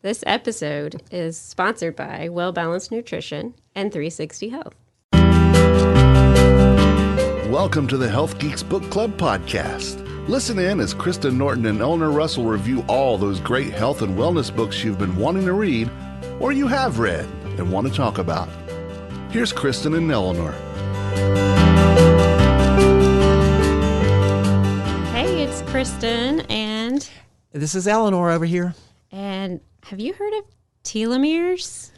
This episode is sponsored by Well Balanced Nutrition and 360 Health. Welcome to the Health Geeks Book Club podcast. Listen in as Kristen Norton and Eleanor Russell review all those great health and wellness books you've been wanting to read or you have read and want to talk about. Here's Kristen and Eleanor. Hey, it's Kristen and... This is Eleanor over here. And have you heard of telomeres?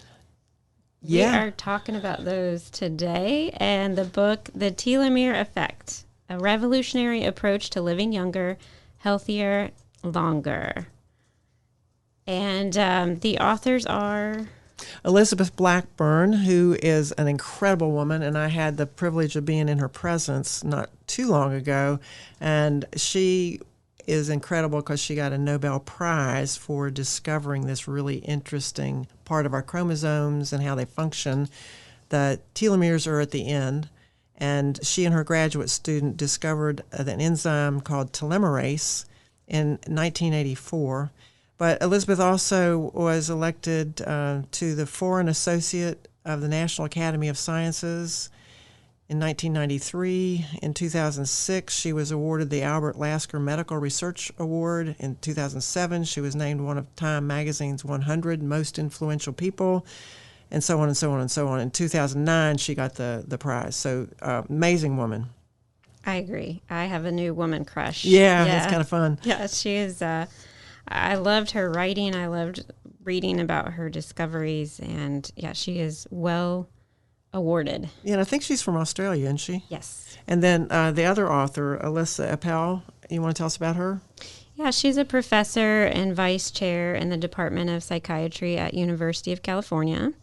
Yeah. We are talking about those today. And the book, The Telomere Effect, a revolutionary approach to living younger, healthier, longer. And the authors are... Elizabeth Blackburn, who is an incredible woman, and I had the privilege of being in her presence not too long ago. And she is incredible because she got a Nobel Prize for discovering this really interesting part of our chromosomes and how they function. The telomeres are at the end, and she and her graduate student discovered an enzyme called Telomeres in 1984. But Elizabeth also was elected to the Foreign Associate of the National Academy of Sciences in 1993. In 2006, she was awarded the Albert Lasker Medical Research Award. In 2007, she was named one of Time Magazine's 100 Most Influential People, and so on and so on and so on. In 2009, she got the prize. So, amazing woman. I agree. I have a new woman crush. Yeah, that's kind of fun. Yeah, she is... I loved her writing. I loved reading about her discoveries. And yeah, she is well awarded. Yeah, and I think she's from Australia, isn't she? Yes. And then the other author, Elissa Epel, you want to tell us about her? Yeah, she's a professor and vice chair in the Department of Psychiatry at University of California.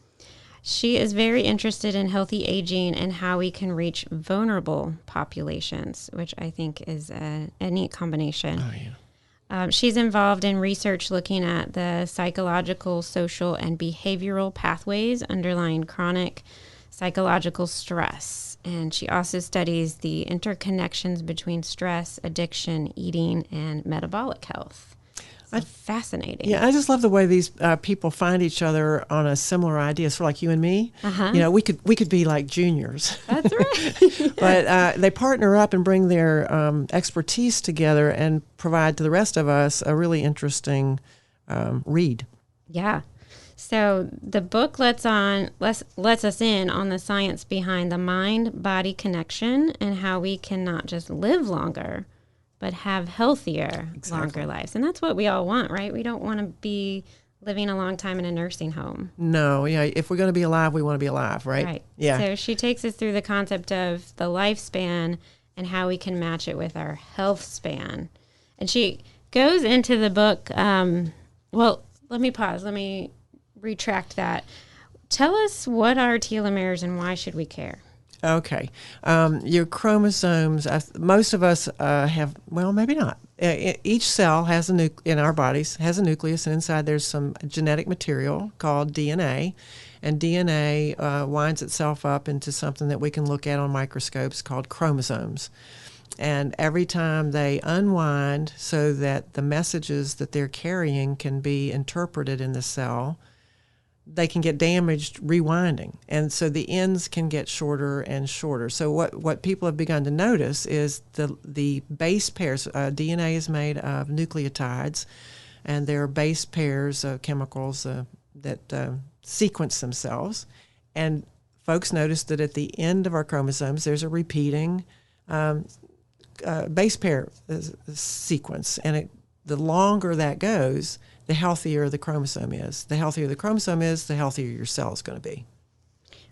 She is very interested in healthy aging and how we can reach vulnerable populations, which I think is a neat combination. Oh, yeah. She's involved in research looking at the psychological, social, and behavioral pathways underlying chronic psychological stress. And she also studies the interconnections between stress, addiction, eating, and metabolic health. Fascinating. Yeah, I just love the way these people find each other on a similar idea. Sort of like you and me. Uh-huh. You know, we could be like juniors. That's right. But they partner up and bring their expertise together and provide to the rest of us a really interesting read. Yeah. So the book lets us in on the science behind the mind-body connection and how we can not just live longer, but have healthier, longer lives. And that's what we all want, right? We don't want to be living a long time in a nursing home. No, yeah. If we're going to be alive, we want to be alive, right? Right. Yeah. So she takes us through the concept of the lifespan and how we can match it with our health span. And she goes into the book, well, let me pause. Let me retract that. Tell us what are telomeres and why should we care? Okay. Your chromosomes, most of us have, well, maybe not. Each cell has in our bodies has a nucleus, and inside there's some genetic material called DNA. And DNA winds itself up into something that we can look at on microscopes called chromosomes. And every time they unwind so that the messages that they're carrying can be interpreted in the cell, they can get damaged rewinding. And so the ends can get shorter and shorter. So what people have begun to notice is the base pairs. DNA is made of nucleotides, and there are base pairs of chemicals that sequence themselves. And folks notice that at the end of our chromosomes, there's a repeating base pair sequence. And the longer that goes, the healthier the chromosome is. The healthier the chromosome is, the healthier your cell is going to be.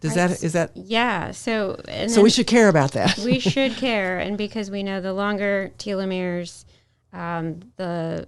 Is that? Yeah. So we should care about that. We should care, and because we know the longer telomeres, the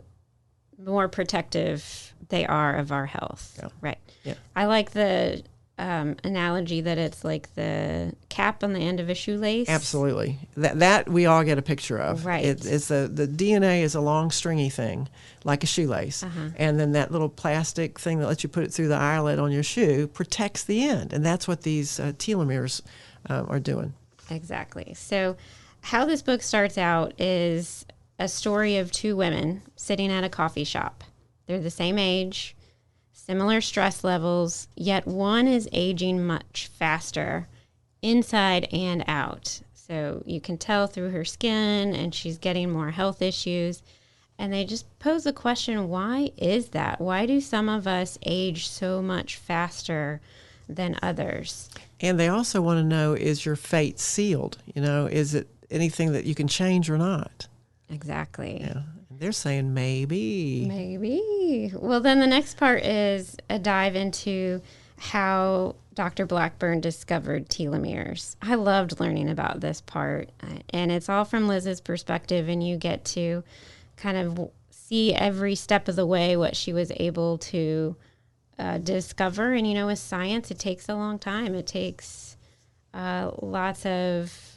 more protective they are of our health. Yeah. Right. Yeah. I like the analogy that it's like the cap on the end of a shoelace. Absolutely. That we all get a picture of. Right. It's the DNA is a long stringy thing, like a shoelace. Uh-huh. And then that little plastic thing that lets you put it through the eyelet on your shoe protects the end. And that's what these telomeres are doing. Exactly. So how this book starts out is a story of two women sitting at a coffee shop. They're the same age, similar stress levels, yet one is aging much faster inside and out. So you can tell through her skin, and she's getting more health issues. And they just pose the question, why is that? Why do some of us age so much faster than others? And they also want to know, is your fate sealed? Is it anything that you can change or not? Exactly. Yeah. They're saying maybe. Maybe. Well, then the next part is a dive into how Dr. Blackburn discovered telomeres. I loved learning about this part, and it's all from Liz's perspective, and you get to kind of see every step of the way what she was able to discover. And, with science, it takes a long time. It takes lots of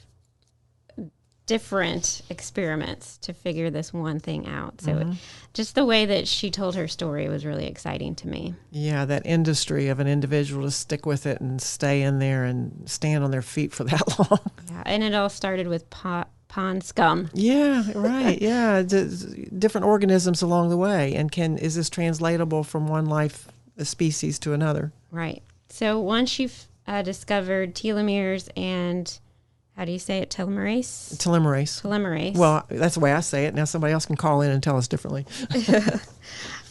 different experiments to figure this one thing out. So just the way that she told her story was really exciting to me. Yeah, that industry of an individual to stick with it and stay in there and stand on their feet for that long. Yeah, and it all started with pond scum. Yeah, right. Yeah, different organisms along the way. And is this translatable from one life species to another? Right. So once she discovered telomeres and, how do you say it? Telomerase? Telomerase. Well, that's the way I say it. Now somebody else can call in and tell us differently.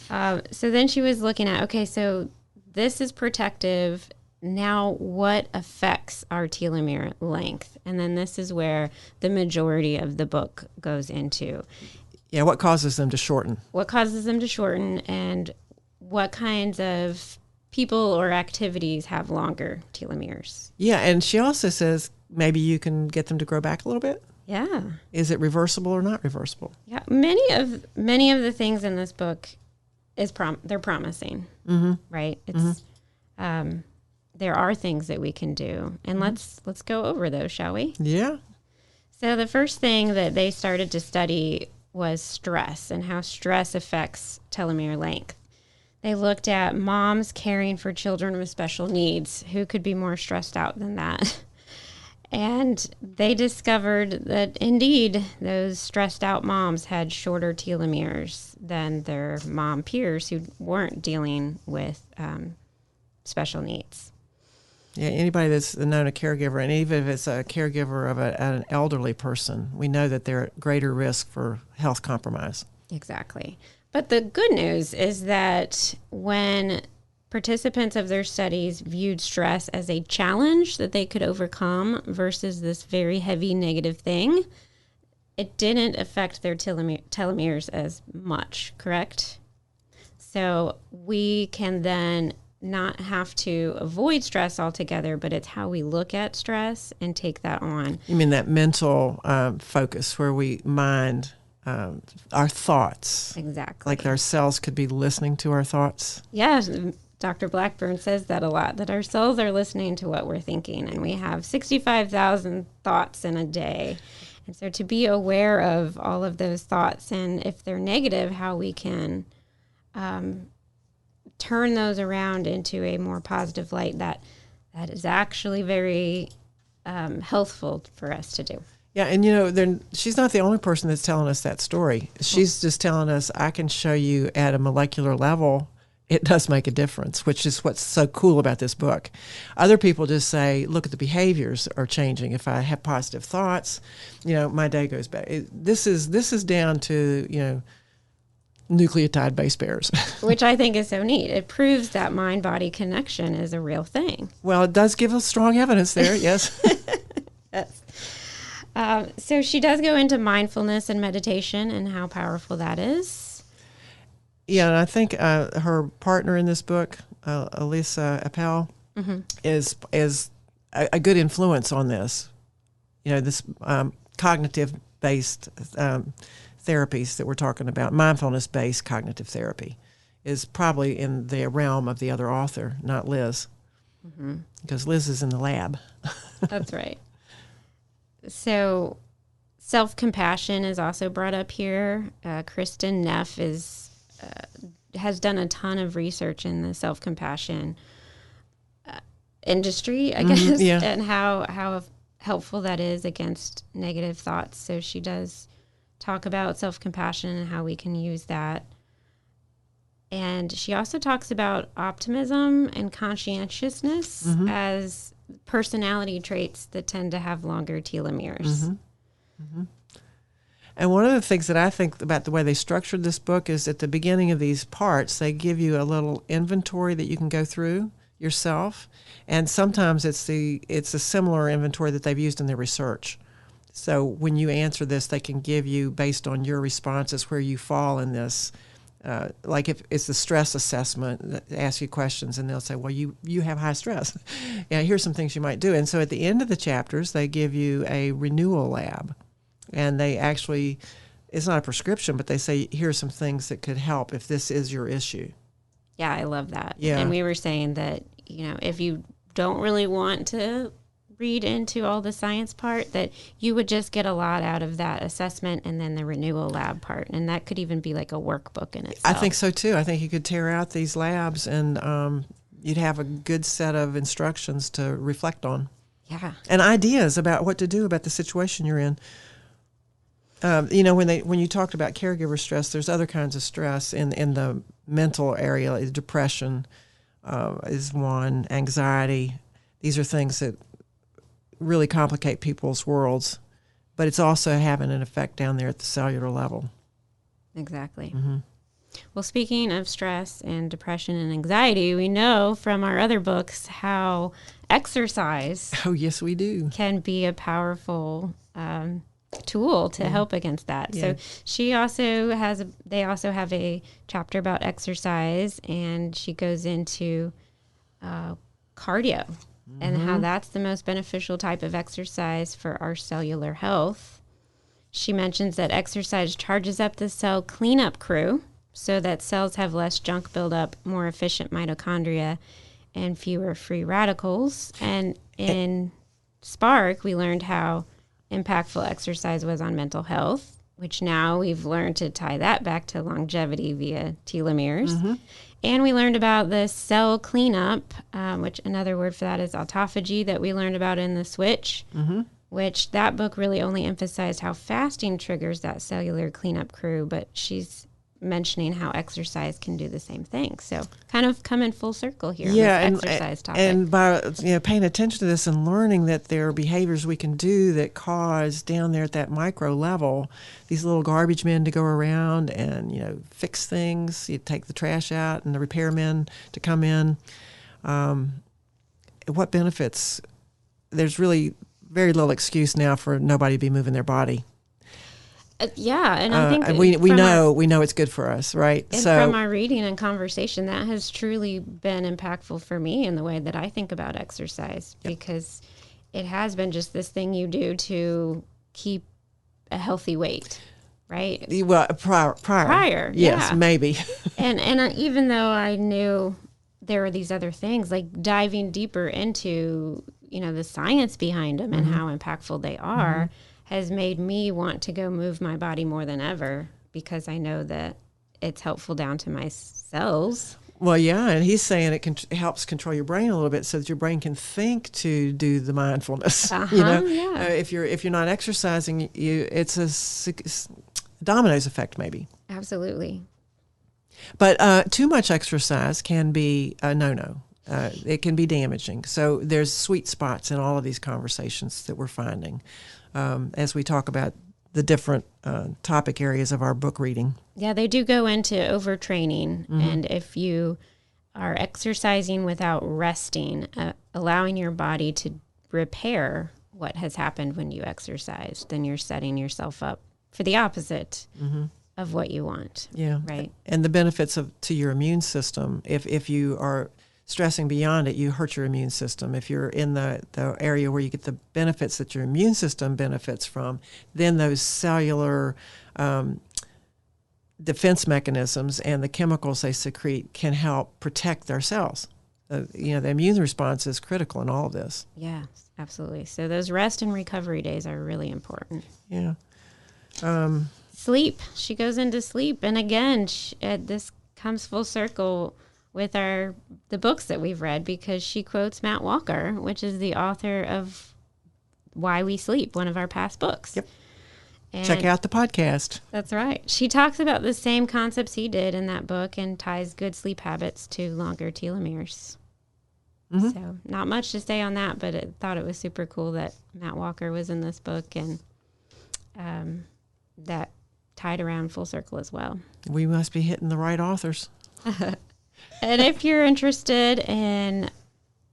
So then she was looking at, okay, so this is protective. Now what affects our telomere length? And then this is where the majority of the book goes into. Yeah, what causes them to shorten? What causes them to shorten, and what kinds of people or activities have longer telomeres. Yeah, and she also says maybe you can get them to grow back a little bit. Yeah. Is it reversible or not reversible? Yeah. Many of the things in this book they're promising. Mm-hmm. Right? It's there are things that we can do, and let's go over those, shall we? Yeah. So the first thing that they started to study was stress and how stress affects telomere length. They looked at moms caring for children with special needs. Who could be more stressed out than that? And they discovered that indeed those stressed out moms had shorter telomeres than their mom peers who weren't dealing with special needs. Yeah, anybody that's known a caregiver, and even if it's a caregiver of an elderly person, we know that they're at greater risk for health compromise. Exactly. But the good news is that when participants of their studies viewed stress as a challenge that they could overcome versus this very heavy negative thing, it didn't affect their telomeres as much, correct? So we can then not have to avoid stress altogether, but it's how we look at stress and take that on. You mean that mental focus where we mind our thoughts? Exactly. Like our cells could be listening to our thoughts? Yes. Dr. Blackburn says that a lot, that our cells are listening to what we're thinking, and we have 65,000 thoughts in a day. And so to be aware of all of those thoughts, and if they're negative, how we can turn those around into a more positive light, that is actually very healthful for us to do. Yeah, and she's not the only person that's telling us that story. She's just telling us, I can show you at a molecular level, it does make a difference, which is what's so cool about this book. Other people just say, look at the behaviors are changing. If I have positive thoughts, my day goes back. This is down to, nucleotide base pairs. Which I think is so neat. It proves that mind-body connection is a real thing. Well, it does give us strong evidence there, yes. Yes. So she does go into mindfulness and meditation and how powerful that is. Yeah, and I think her partner in this book, Elissa Epel, is a good influence on this. This cognitive-based therapies that we're talking about, mindfulness-based cognitive therapy, is probably in the realm of the other author, not Liz, because Liz is in the lab. That's right. So self-compassion is also brought up here. Kristen Neff has done a ton of research in the self-compassion industry, I guess, and how helpful that is against negative thoughts. So she does talk about self-compassion and how we can use that. And she also talks about optimism and conscientiousness as personality traits that tend to have longer telomeres. And one of the things that I think about the way they structured this book is at the beginning of these parts, they give you a little inventory that you can go through yourself. And sometimes it's a similar inventory that they've used in their research. So when you answer this, they can give you, based on your responses, where you fall in this. Like if it's the stress assessment, they ask you questions and they'll say, well, you have high stress. Yeah, here's some things you might do. And so at the end of the chapters, they give you a renewal lab. And they actually, it's not a prescription, but they say, here are some things that could help if this is your issue. Yeah, I love that. Yeah. And we were saying that, if you don't really want to read into all the science part, that you would just get a lot out of that assessment and then the renewal lab part. And that could even be like a workbook in itself. I think so too. I think you could tear out these labs and you'd have a good set of instructions to reflect on. Yeah. And ideas about what to do about the situation you're in. When you talked about caregiver stress, there's other kinds of stress in the mental area. Depression is one, anxiety. These are things that really complicate people's worlds, but it's also having an effect down there at the cellular level. Exactly. Well, speaking of stress and depression and anxiety, we know from our other books how exercise Oh, yes, we do. can be a powerful tool to help against that. Yeah. So they also have a chapter about exercise, and she goes into cardio and how that's the most beneficial type of exercise for our cellular health. She mentions that exercise charges up the cell cleanup crew so that cells have less junk buildup, more efficient mitochondria, and fewer free radicals. And in Spark, we learned how impactful exercise was on mental health, which now we've learned to tie that back to longevity via telomeres. And we learned about the cell cleanup, which another word for that is autophagy, that we learned about in the Switch, which that book really only emphasized how fasting triggers that cellular cleanup crew, but she's mentioning how exercise can do the same thing. So kind of coming full circle here on this exercise topic. And by paying attention to this and learning that there are behaviors we can do that cause down there at that micro level, these little garbage men to go around and fix things. You take the trash out and the repairmen to come in. What benefits? There's really very little excuse now for nobody to be moving their body. Yeah, and I think we know it's good for us, right? And from our reading and conversation, that has truly been impactful for me in the way that I think about exercise, because it has been just this thing you do to keep a healthy weight, right? Well, prior, yes, yeah. maybe. and even though I knew there were these other things, like diving deeper into the science behind them and how impactful they are. Has made me want to go move my body more than ever, because I know that it's helpful down to my cells. Well, yeah, and he's saying it helps control your brain a little bit so that your brain can think to do the mindfulness. Yeah. If you're not exercising, it's a dominoes effect maybe. Absolutely. But too much exercise can be a no-no. It can be damaging. So there's sweet spots in all of these conversations that we're finding. As we talk about the different topic areas of our book reading. Yeah, they do go into overtraining. And if you are exercising without resting, allowing your body to repair what has happened when you exercise, then you're setting yourself up for the opposite of what you want. Yeah. Right. And the benefits to your immune system, if you are stressing beyond it, you hurt your immune system. If you're in the area where you get the benefits that your immune system benefits from, then those cellular defense mechanisms and the chemicals they secrete can help protect their cells. The immune response is critical in all of this. Yeah, absolutely. So those rest and recovery days are really important. Yeah. Sleep. She goes into sleep. And again, this comes full circle with the books that we've read, because she quotes Matt Walker, which is the author of Why We Sleep, one of our past books. Yep. Check out the podcast. That's right. She talks about the same concepts he did in that book and ties good sleep habits to longer telomeres. Mm-hmm. So not much to say on that, but I thought it was super cool that Matt Walker was in this book, and that tied around full circle as well. We must be hitting the right authors. And if you're interested in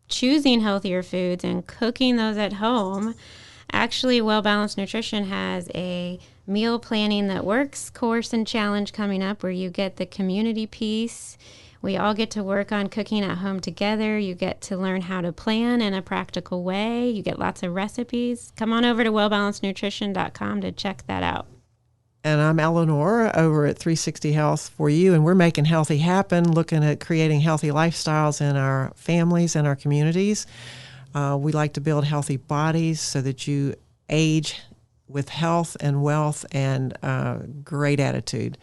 choosing healthier foods and cooking those at home, actually, Well Balanced Nutrition has a meal planning that works course and challenge coming up where you get the community piece. We all get to work on cooking at home together. You get to learn how to plan in a practical way. You get lots of recipes. Come on over to wellbalancednutrition.com to check that out. And I'm Eleanor over at 360 Health for You, and we're making healthy happen, looking at creating healthy lifestyles in our families and our communities. We like to build healthy bodies so that you age with health and wealth and great attitude.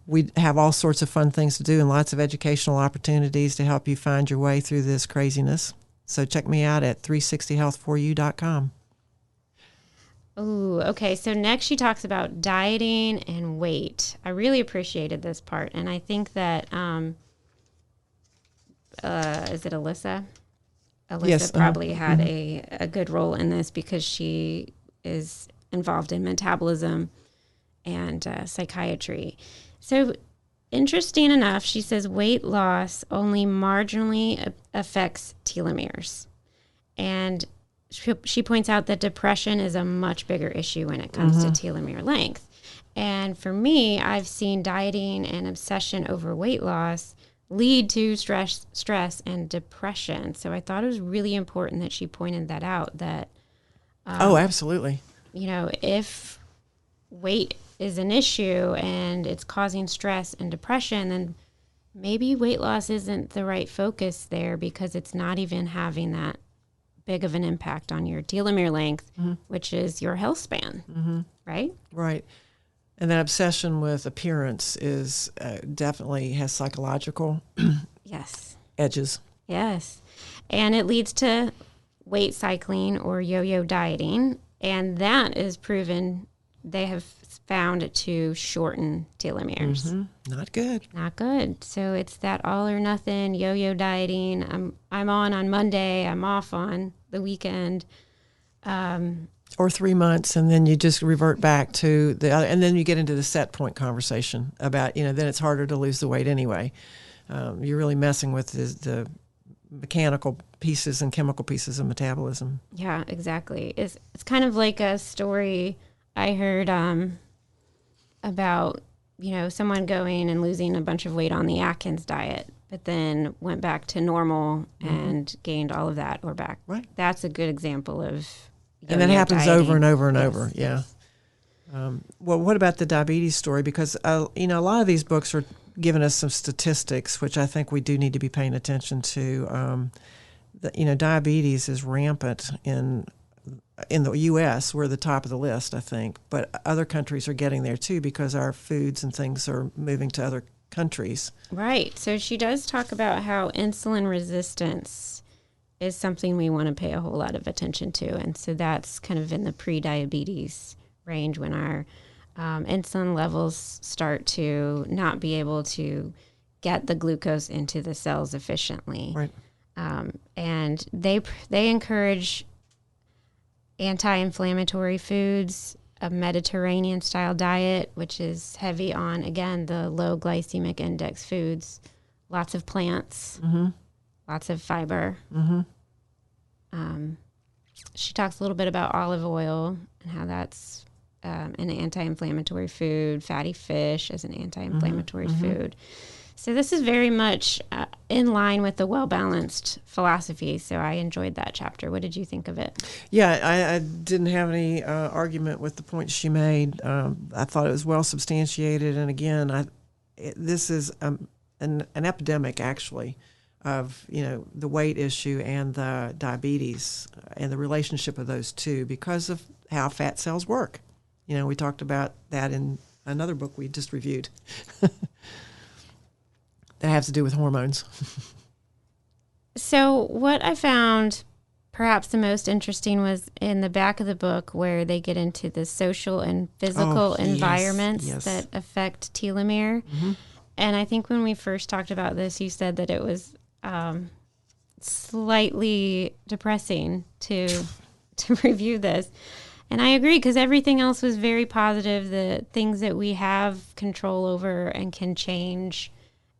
We have all sorts of fun things to do and lots of educational opportunities to help you find your way through this craziness. So check me out at 360healthforyou.com. Oh, okay. So next she talks about dieting and weight. I really appreciated this part. And I think that, is it Elissa? Elissa yes, probably had a good role in this because she is involved in metabolism and psychiatry. So interesting enough, she says weight loss only marginally affects telomeres. And she points out that depression is a much bigger issue when it comes to telomere length. And for me, I've seen dieting and obsession over weight loss lead to stress and depression. So I thought it was really important that she pointed that out, that absolutely. You know, if weight is an issue and it's causing stress and depression, then maybe weight loss isn't the right focus there because it's not even having that big of an impact on your telomere length, which is your health span, right? Right. And that obsession with appearance is definitely has psychological edges. Yes. And it leads to weight cycling or yo-yo dieting. And that is proven, they have found to shorten telomeres. Not good. Not good. So it's that all or nothing yo-yo dieting. I'm on Monday. I'm off on the weekend. Or 3 months, and then you just revert back to the other, and then you get into the set point conversation about, then it's harder to lose the weight anyway. You're really messing with the mechanical pieces and chemical pieces of metabolism. Yeah, exactly. It's kind of like a story I heard about, someone going and losing a bunch of weight on the Atkins diet, but then went back to normal and gained all of that or back. Right. That's a good example of and that happens dieting. over and over and over. Yeah. Well, what about the diabetes story? Because, a lot of these books are giving us some statistics, which I think we do need to be paying attention to. Diabetes is rampant in the U.S. We're the top of the list, I think. But other countries are getting there, too, because our foods and things are moving to other countries. Right. So she does talk about how insulin resistance is something we want to pay a whole lot of attention to. And so that's kind of in the pre-diabetes range when our insulin levels start to not be able to get the glucose into the cells efficiently. Right. And they encourage anti-inflammatory foods, a Mediterranean-style diet, which is heavy on, again, the low glycemic index foods, lots of plants, lots of fiber. She talks a little bit about olive oil and how that's an anti-inflammatory food, fatty fish as an anti-inflammatory food. So this is very much in line with the well-balanced philosophy. So I enjoyed that chapter. What did you think of it? Yeah, I didn't have any argument with the points she made. I thought it was well substantiated. And again, this is an epidemic, actually, of the weight issue and the diabetes and the relationship of those two because of how fat cells work. We talked about that in another book we just reviewed. That has to do with hormones. So what I found perhaps the most interesting was in the back of the book where they get into the social and physical environments that affect telomere. And I think when we first talked about this, you said that it was slightly depressing to review this. And I agree, because everything else was very positive, the things that we have control over and can change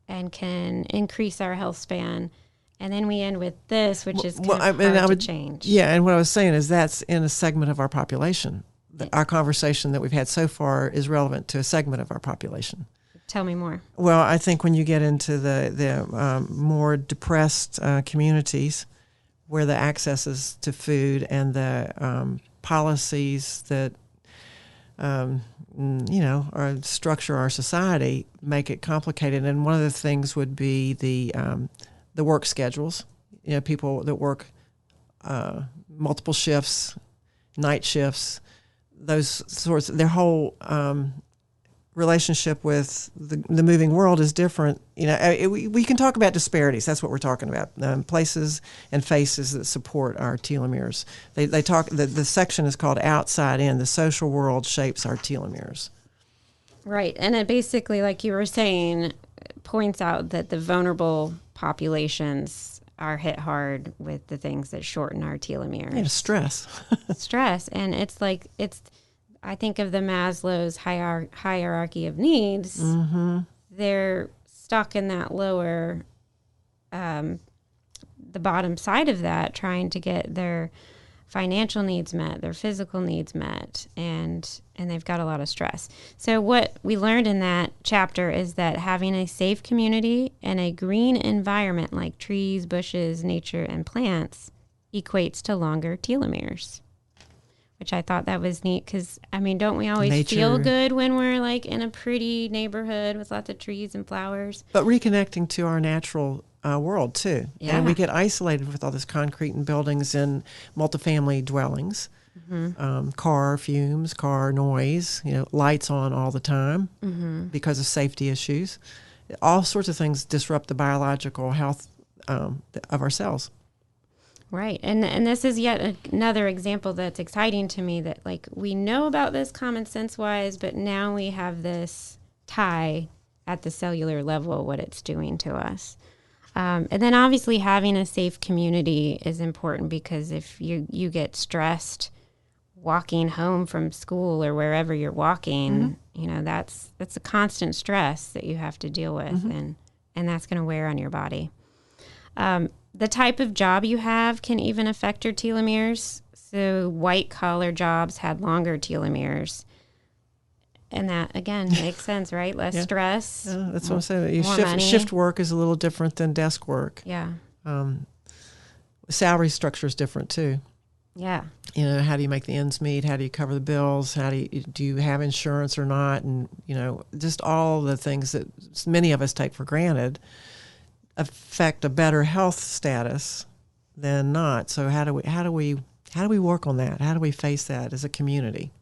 and can increase our health span. And then we end with this, which is kind of hard to change. Yeah, and what I was saying is that's in a segment of our population. Our conversation that we've had so far is relevant to a segment of our population. Tell me more. Well, I think when you get into the more depressed communities where the accesses to food and the policies that structure our society make it complicated. And one of the things would be the work schedules. People that work multiple shifts, night shifts, those sorts. Their whole relationship with the moving world is different. We can talk about disparities. That's what we're talking about. Places and faces that support our telomeres. They talk. The section is called "Outside In." The social world shapes our telomeres. Right, and it basically, like you were saying, points out that the vulnerable populations are hit hard with the things that shorten our telomeres. Yeah, stress. Stress, and I think of the Maslow's hierarchy of needs. Mm-hmm. They're stuck in that lower, the bottom side of that, trying to get their financial needs met, their physical needs met, and they've got a lot of stress. So what we learned in that chapter is that having a safe community and a green environment like trees, bushes, nature, and plants equates to longer telomeres. Which I thought that was neat because, don't we always feel good when we're like in a pretty neighborhood with lots of trees and flowers? But reconnecting to our natural world too. Yeah. And we get isolated with all this concrete and buildings and multifamily dwellings, car fumes, car noise, lights on all the time because of safety issues. All sorts of things disrupt the biological health of our cells. Right. And this is yet another example that's exciting to me, that like we know about this common sense wise, but now we have this tie at the cellular level, what it's doing to us. And then obviously having a safe community is important, because if you get stressed walking home from school or wherever you're walking, that's a constant stress that you have to deal with, and that's going to wear on your body. The type of job you have can even affect your telomeres. So white-collar jobs had longer telomeres. And that, again, makes sense, right? Less stress. Yeah, that's what I'm saying. Shift work is a little different than desk work. Yeah. Salary structure is different, too. Yeah. How do you make the ends meet? How do you cover the bills? How do you have insurance or not? And, just all the things that many of us take for granted affect a better health status than not. So how do we work on that? How do we face that as a community?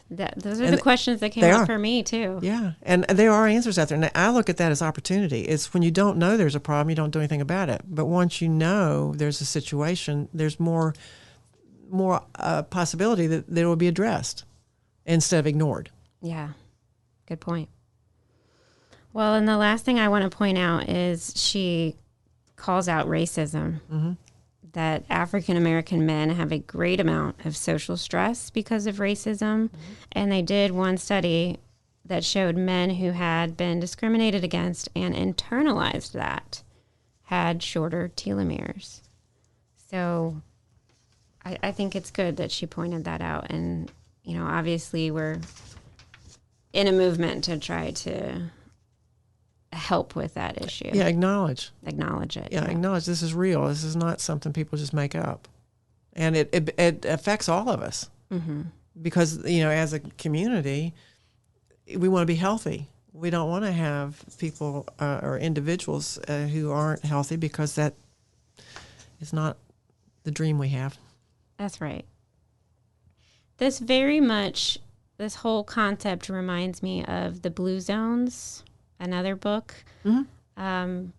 Those are the questions that came up for me too. Yeah, and there are answers out there. And I look at that as opportunity. It's when you don't know there's a problem, you don't do anything about it. But once you know there's a situation, there's more possibility that it will be addressed instead of ignored. Yeah, good point. Well, and the last thing I want to point out is she calls out racism, that African American men have a great amount of social stress because of racism. And they did one study that showed men who had been discriminated against and internalized that had shorter telomeres. So I think it's good that she pointed that out. And, obviously we're in a movement to try to help with that issue. Yeah, acknowledge it. Yeah, acknowledge this is real. This is not something people just make up, and it affects all of us because as a community, we want to be healthy. We don't want to have people or individuals who aren't healthy, because that is not the dream we have. That's right. This whole concept reminds me of the Blue Zones. Another book. I'm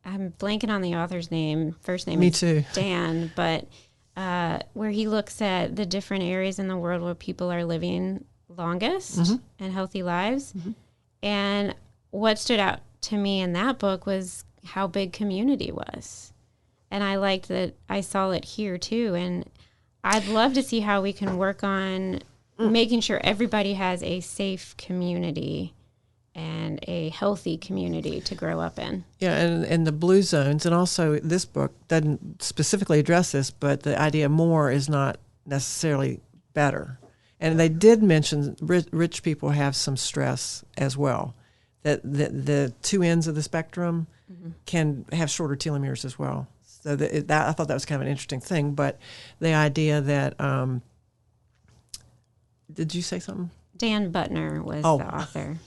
blanking on the author's name. First name Me is too. Dan, but where he looks at the different areas in the world where people are living longest and healthy lives. And what stood out to me in that book was how big community was. And I liked that I saw it here too. And I'd love to see how we can work on making sure everybody has a safe community and a healthy community to grow up in. Yeah, and the blue zones, and also this book doesn't specifically address this, but the idea more is not necessarily better. And they did mention rich people have some stress as well, that the two ends of the spectrum can have shorter telomeres as well. So that I thought that was kind of an interesting thing. But the idea that, did you say something? Dan Butner was the author.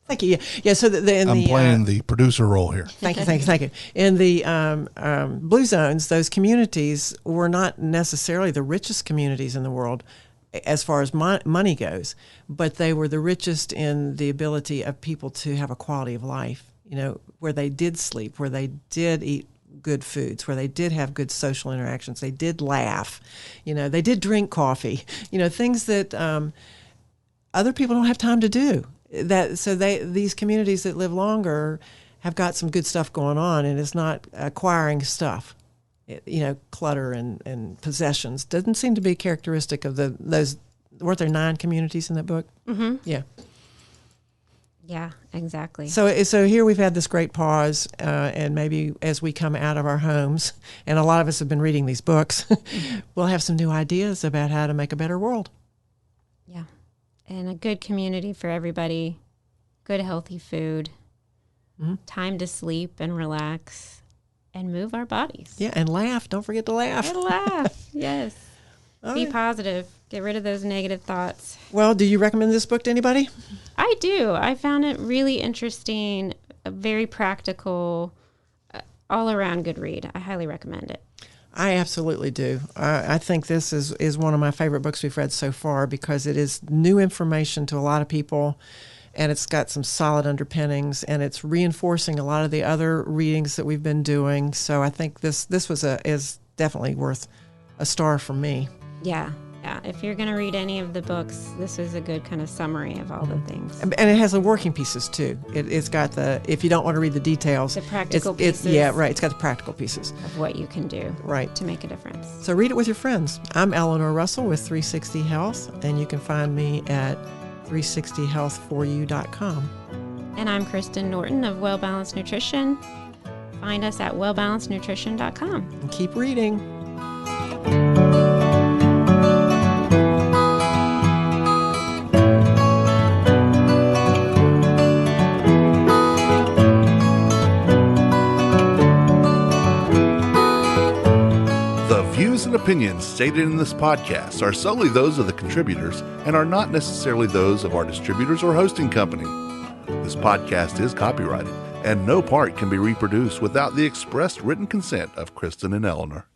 Thank you. Yeah. So I'm playing the producer role here. Thank you. In the blue zones, those communities were not necessarily the richest communities in the world as far as money goes, but they were the richest in the ability of people to have a quality of life, where they did sleep, where they did eat good foods, where they did have good social interactions, they did laugh, they did drink coffee, things that other people don't have time to do. These communities that live longer have got some good stuff going on, and it's not acquiring stuff. Clutter and possessions doesn't seem to be characteristic of those. Weren't there 9 communities in that book? Mm-hmm. Yeah. Yeah, exactly. So here we've had this great pause, and maybe as we come out of our homes, and a lot of us have been reading these books, we'll have some new ideas about how to make a better world. Yeah, and a good community for everybody, good healthy food, time to sleep and relax. And move our bodies. Yeah, and laugh. Don't forget to laugh. And laugh, yes. Be right. Positive. Get rid of those negative thoughts. Well, do you recommend this book to anybody? I do. I found it really interesting, very practical, all-around good read. I highly recommend it. I absolutely do. I think this is one of my favorite books we've read so far because it is new information to a lot of people. And it's got some solid underpinnings, and it's reinforcing a lot of the other readings that we've been doing. So I think this is definitely worth a star from me. Yeah. If you're going to read any of the books, this is a good kind of summary of all the things. And it has the working pieces too. It's got if you don't want to read the details, the practical pieces. Yeah, right. It's got the practical pieces of what you can do to make a difference. So read it with your friends. I'm Eleanor Russell with 360 Health, and you can find me at 360health4u.com. And I'm Kristen Norton of Well Balanced Nutrition. Find us at wellbalancednutrition.com. And keep reading. The views and opinions stated in this podcast are solely those of the contributors and are not necessarily those of our distributors or hosting company. This podcast is copyrighted, and no part can be reproduced without the expressed written consent of Kristen and Eleanor.